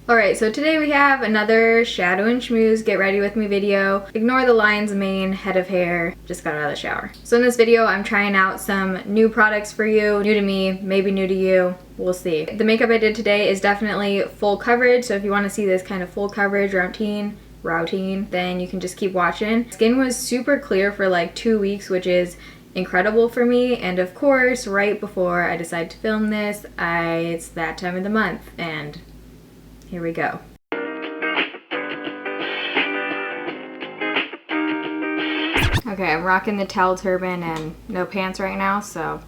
Alright, so today we have another shadow and schmooze get ready with me video. Ignore the lion's mane, head of hair, just got out of the shower. So in this video I'm trying out some new products for you, new to me, maybe new to you, we'll see. The makeup I did today is definitely full coverage, so if you want to see this kind of full coverage routine, then you can just keep watching. Skin was super clear for like 2 weeks, which is incredible for me, and of course right before I decided to film this, it's that time of the month and here we go. Okay, I'm rocking the towel turban and no pants right now, so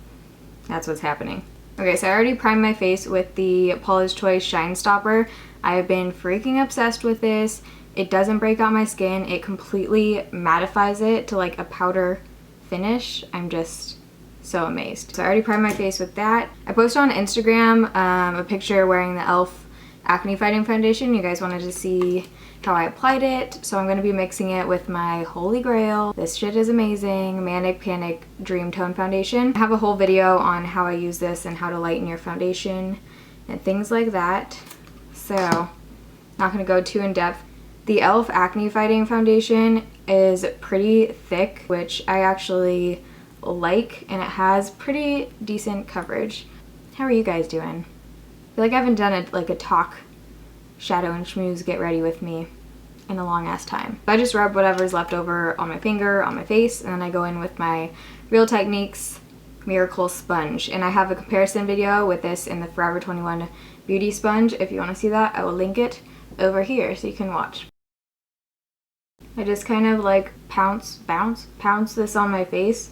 that's what's happening. Okay, so I already primed my face with the Paula's Choice Shine Stopper. I have been freaking obsessed with this. It doesn't break out my skin. It completely mattifies it to like a powder finish. I'm just so amazed. So I already primed my face with that. I posted on Instagram a picture wearing the e.l.f. Acne Fighting Foundation. You guys wanted to see how I applied it, so I'm going to be mixing it with my holy grail. This shit is amazing. Manic Panic Dream Tone Foundation. I have a whole video on how I use this and how to lighten your foundation and things like that. So, not going to go too in depth. The e.l.f. Acne Fighting Foundation is pretty thick, which I actually like, and it has pretty decent coverage. How are you guys doing? I feel like I haven't done a talk shadow and schmooze get ready with me in a long ass time. I just rub whatever's left over on my finger, on my face, and then I go in with my Real Techniques Miracle Sponge. And I have a comparison video with this in the Forever 21 Beauty Sponge. If you want to see that, I will link it over here so you can watch. I just kind of like pounce this on my face.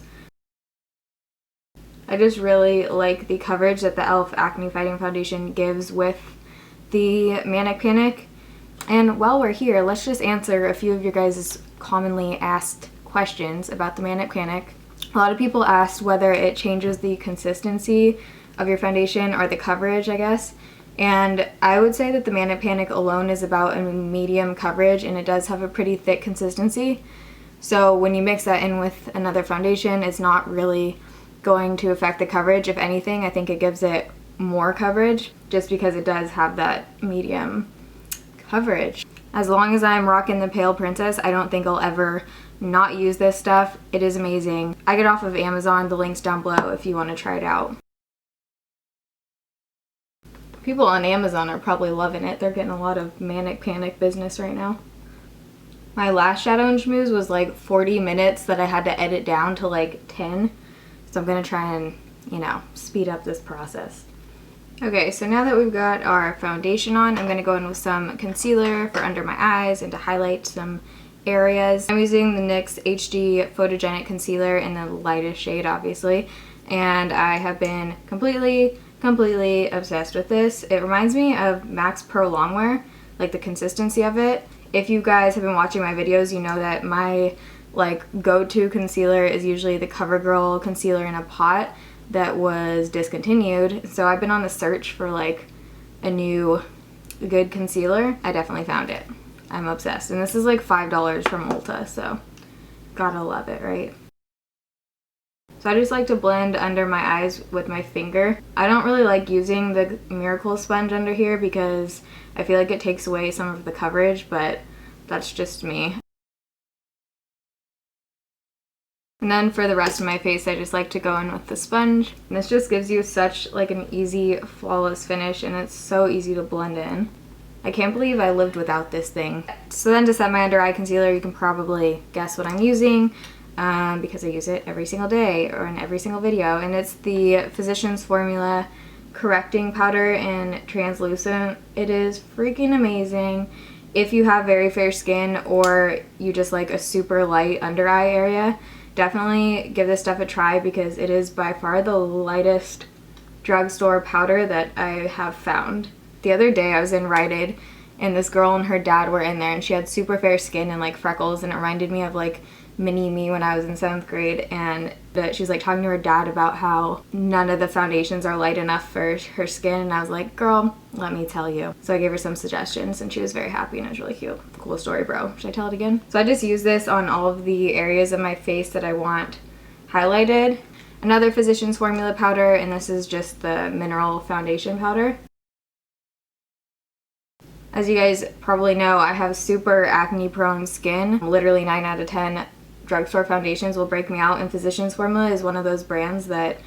I just really like the coverage that the e.l.f. Acne Fighting Foundation gives with the Manic Panic. And while we're here, let's just answer a few of your guys' commonly asked questions about the Manic Panic. A lot of people asked whether it changes the consistency of your foundation or the coverage, I guess. And I would say that the Manic Panic alone is about a medium coverage, and it does have a pretty thick consistency. So when you mix that in with another foundation, it's not really going to affect the coverage. If anything, I think it gives it more coverage just because it does have that medium coverage. As long as I'm rocking the Pale Princess, I don't think I'll ever not use this stuff. It is amazing. I get off of Amazon. The link's down below if you want to try it out. People on Amazon are probably loving it. They're getting a lot of Manic Panic business right now. My last shadow and schmooze was like 40 minutes that I had to edit down to like 10. So I'm going to try and, you know, speed up this process. Okay, so now that we've got our foundation on, I'm going to go in with some concealer for under my eyes and to highlight some areas. I'm using the NYX HD Photogenic Concealer in the lightest shade, obviously. And I have been completely obsessed with this. It reminds me of Max Pro Longwear, like the consistency of it. If you guys have been watching my videos, you know that my go-to concealer is usually the CoverGirl concealer in a pot that was discontinued. So I've been on the search for like a new good concealer. I definitely found it. I'm obsessed. And this is like $5 from Ulta, so gotta love it, right? So I just like to blend under my eyes with my finger. I don't really like using the Miracle Sponge under here because I feel like it takes away some of the coverage, but that's just me. And then for the rest of my face, I just like to go in with the sponge. And this just gives you such like an easy, flawless finish, and it's so easy to blend in. I can't believe I lived without this thing. So then to set my under eye concealer, you can probably guess what I'm using because I use it every single day or in every single video. And it's the Physicians Formula Correcting Powder in Translucent. It is freaking amazing. If you have very fair skin or you just like a super light under eye area, definitely give this stuff a try because it is by far the lightest drugstore powder that I have found. The other day I was in Rite Aid and this girl and her dad were in there and she had super fair skin and like freckles, and it reminded me of like mini me when I was in 7th grade, and she was like talking to her dad about how none of the foundations are light enough for her skin, and I was like, girl, let me tell you. So I gave her some suggestions and she was very happy and it was really cute. Cool story, bro. Should I tell it again? So I just use this on all of the areas of my face that I want highlighted. Another Physicians Formula powder, and this is just the mineral foundation powder. As you guys probably know, I have super acne prone skin. Literally 9 out of 10 drugstore foundations will break me out, and Physicians Formula is one of those brands that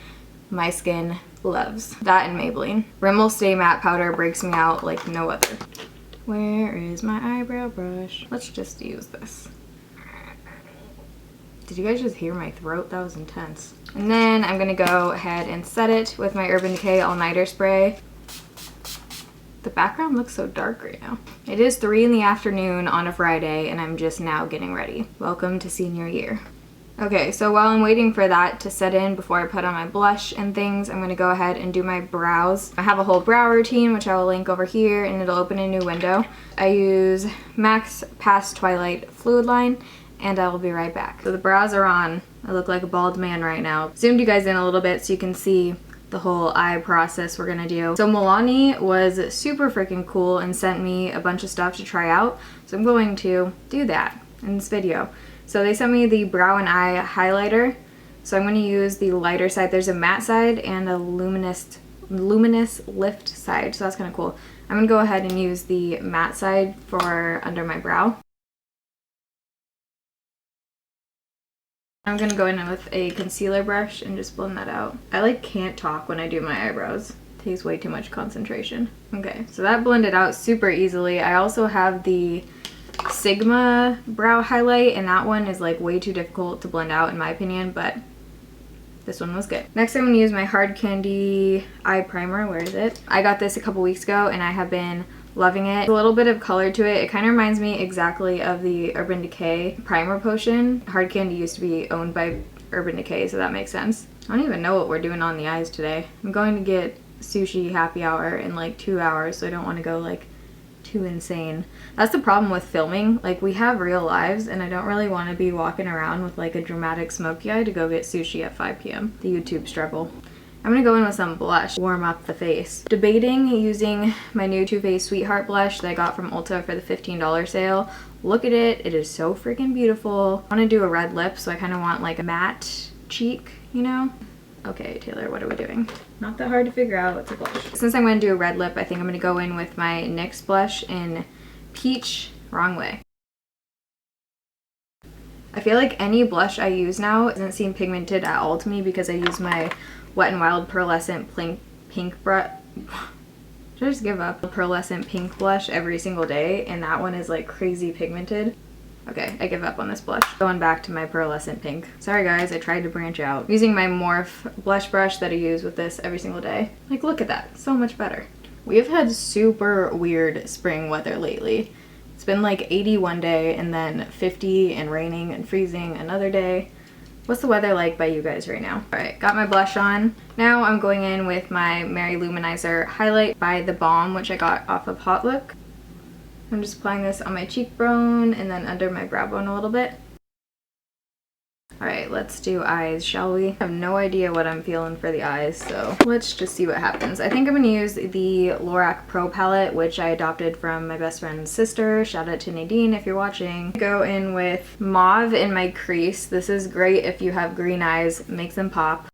my skin loves. That and Maybelline. Rimmel Stay Matte Powder breaks me out like no other. Where is my eyebrow brush? Let's just use this. Did you guys just hear my throat? That was intense. And then I'm gonna go ahead and set it with my Urban Decay All Nighter Spray. The background looks so dark right now. It is 3 in the afternoon on a Friday and I'm just now getting ready. Welcome to senior year. Okay, so while I'm waiting for that to set in before I put on my blush and things, I'm gonna go ahead and do my brows. I have a whole brow routine, which I will link over here, and it'll open a new window. I use MAC's Past Twilight Fluid Line, and I will be right back. So the brows are on. I look like a bald man right now. Zoomed you guys in a little bit so you can see the whole eye process we're gonna do. So Milani was super freaking cool and sent me a bunch of stuff to try out. So I'm going to do that in this video. So they sent me the brow and eye highlighter. So I'm gonna use the lighter side. There's a matte side and a luminous lift side. So that's kind of cool. I'm gonna go ahead and use the matte side for under my brow. I'm gonna go in with a concealer brush and just blend that out. I like can't talk when I do my eyebrows. It takes way too much concentration. Okay, so that blended out super easily. I also have the Sigma brow highlight, and that one is like way too difficult to blend out in my opinion, but this one was good. Next I'm gonna use my Hard Candy eye primer. Where is it? I got this a couple weeks ago and I have been loving it. A little bit of color to it. It kind of reminds me exactly of the Urban Decay primer potion. Hard Candy used to be owned by Urban Decay, so that makes sense. I don't even know what we're doing on the eyes today. I'm going to get sushi happy hour in like 2 hours, so I don't want to go like too insane. That's the problem with filming. Like, we have real lives and I don't really want to be walking around with like a dramatic smoky eye to go get sushi at 5 p.m. The YouTube struggle. I'm gonna go in with some blush, warm up the face. Debating using my new Too Faced Sweetheart blush that I got from Ulta for the $15 sale. Look at it, it is so freaking beautiful. I wanna do a red lip, so I kinda want like a matte cheek, you know? Okay, Taylor, what are we doing? Not that hard to figure out, it's a blush. Since I'm gonna do a red lip, I think I'm gonna go in with my NYX blush in Peach, wrong way. I feel like any blush I use now doesn't seem pigmented at all to me because I use my Wet n Wild Pearlescent Pink brush. Should I just give up? Pearlescent Pink blush every single day, and that one is like crazy pigmented. Okay, I give up on this blush. Going back to my Pearlescent Pink. Sorry guys, I tried to branch out. Using my Morphe blush brush that I use with this every single day. Like, look at that, so much better. We have had super weird spring weather lately. It's been like 80 one day and then 50 and raining and freezing another day. What's the weather like by you guys right now? All right, got my blush on. Now I'm going in with my Mary Luminizer highlight by The Balm, which I got off of Hot Look. I'm just applying this on my cheekbone and then under my brow bone a little bit. All right, let's do eyes, shall we? I have no idea what I'm feeling for the eyes, so let's just see what happens. I think I'm gonna use the Lorac Pro Palette, which I adopted from my best friend's sister. Shout out to Nadine if you're watching. Go in with mauve in my crease. This is great if you have green eyes, makes them pop.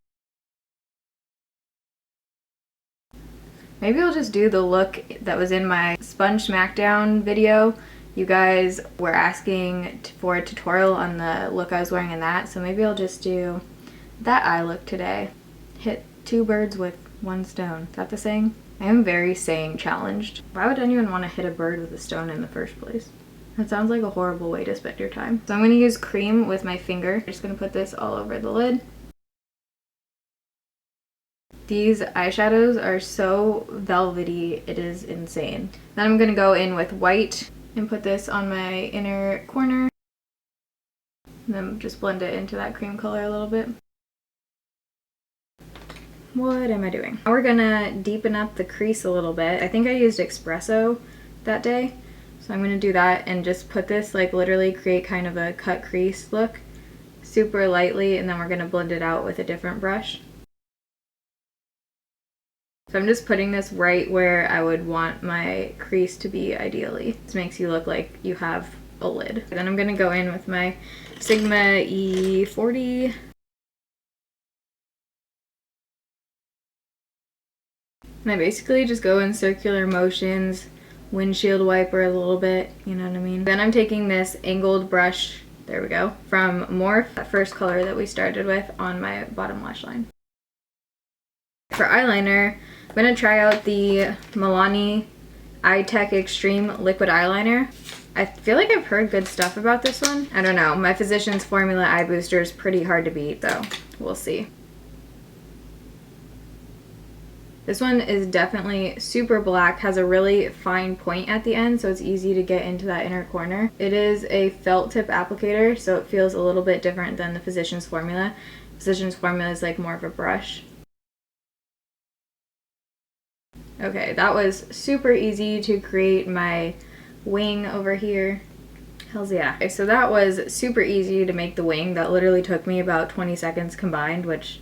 Maybe I'll just do the look that was in my Sponge Smackdown video. You guys were asking for a tutorial on the look I was wearing in that, so maybe I'll just do that eye look today. Hit 2 birds with 1 stone. Is that the saying? I am very saying challenged. Why would anyone want to hit a bird with a stone in the first place? That sounds like a horrible way to spend your time. So I'm going to use cream with my finger. I'm just going to put this all over the lid. These eyeshadows are so velvety, it is insane. Then I'm going to go in with white and put this on my inner corner. And then just blend it into that cream color a little bit. What am I doing? Now we're gonna deepen up the crease a little bit. I think I used espresso that day. So I'm gonna do that and just put this, like, literally create kind of a cut crease look super lightly, and then we're gonna blend it out with a different brush. So I'm just putting this right where I would want my crease to be ideally. This makes you look like you have a lid. Then I'm gonna go in with my Sigma E40. And I basically just go in circular motions, windshield wiper a little bit, you know what I mean? Then I'm taking this angled brush, there we go, from Morphe, that first color that we started with, on my bottom lash line. For eyeliner, I'm going to try out the Milani Eye Tech Extreme liquid eyeliner. I feel like I've heard good stuff about this one. I don't know. My Physicians Formula Eye Booster is pretty hard to beat though. We'll see. This one is definitely super black, has a really fine point at the end, so it's easy to get into that inner corner. It is a felt tip applicator, so it feels a little bit different than the Physicians Formula. Physicians Formula is like more of a brush. Okay, that was super easy to create my wing over here. Hells yeah. Okay, so that was super easy to make the wing. That literally took me about 20 seconds combined, which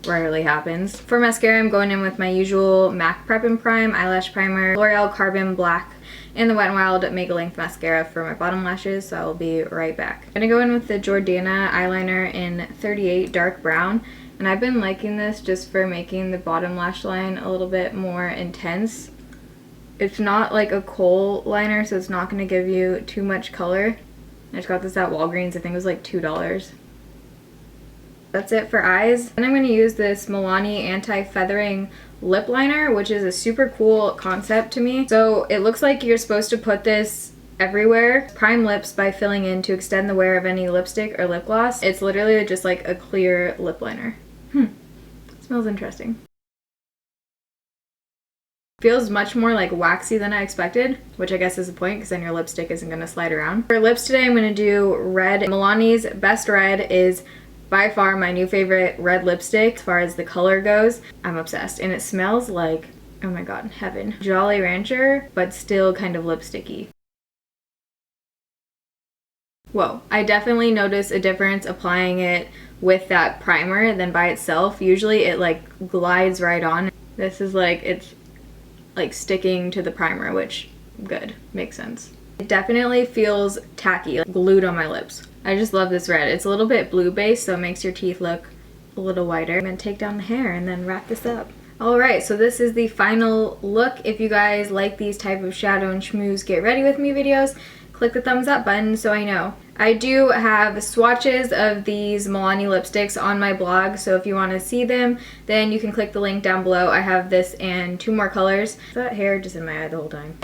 rarely happens. For mascara, I'm going in with my usual MAC Prep and Prime eyelash primer, L'Oreal Carbon Black, and the Wet n Wild Megalength mascara for my bottom lashes, so I'll be right back. I'm gonna go in with the Jordana eyeliner in 38 Dark Brown, and I've been liking this just for making the bottom lash line a little bit more intense. It's not like a kohl liner, so it's not going to give you too much color. I just got this at Walgreens. I think it was like $2. That's it for eyes. And I'm going to use this Milani Anti-Feathering Lip Liner, which is a super cool concept to me. So it looks like you're supposed to put this everywhere. Prime lips by filling in to extend the wear of any lipstick or lip gloss. It's literally just like a clear lip liner. Smells interesting. Feels much more like waxy than I expected, which I guess is the point because then your lipstick isn't going to slide around. For lips today, I'm going to do red. Milani's Best Red is by far my new favorite red lipstick as far as the color goes. I'm obsessed, and it smells like, oh my god, heaven. Jolly Rancher, but still kind of lipsticky. Whoa, I definitely notice a difference applying it with that primer than by itself. Usually it like glides right on. This is like, it's like sticking to the primer, which good, makes sense. It definitely feels tacky, like glued on my lips. I just love this red. It's a little bit blue based, so it makes your teeth look a little whiter. I'm gonna take down the hair and then wrap this up. Alright, so this is the final look. If you guys like these type of shadow and schmooze get ready with me videos, click the thumbs up button so I know. I do have swatches of these Milani lipsticks on my blog, so if you want to see them, then you can click the link down below. I have this and 2 more colors. That hair just in my eye the whole time.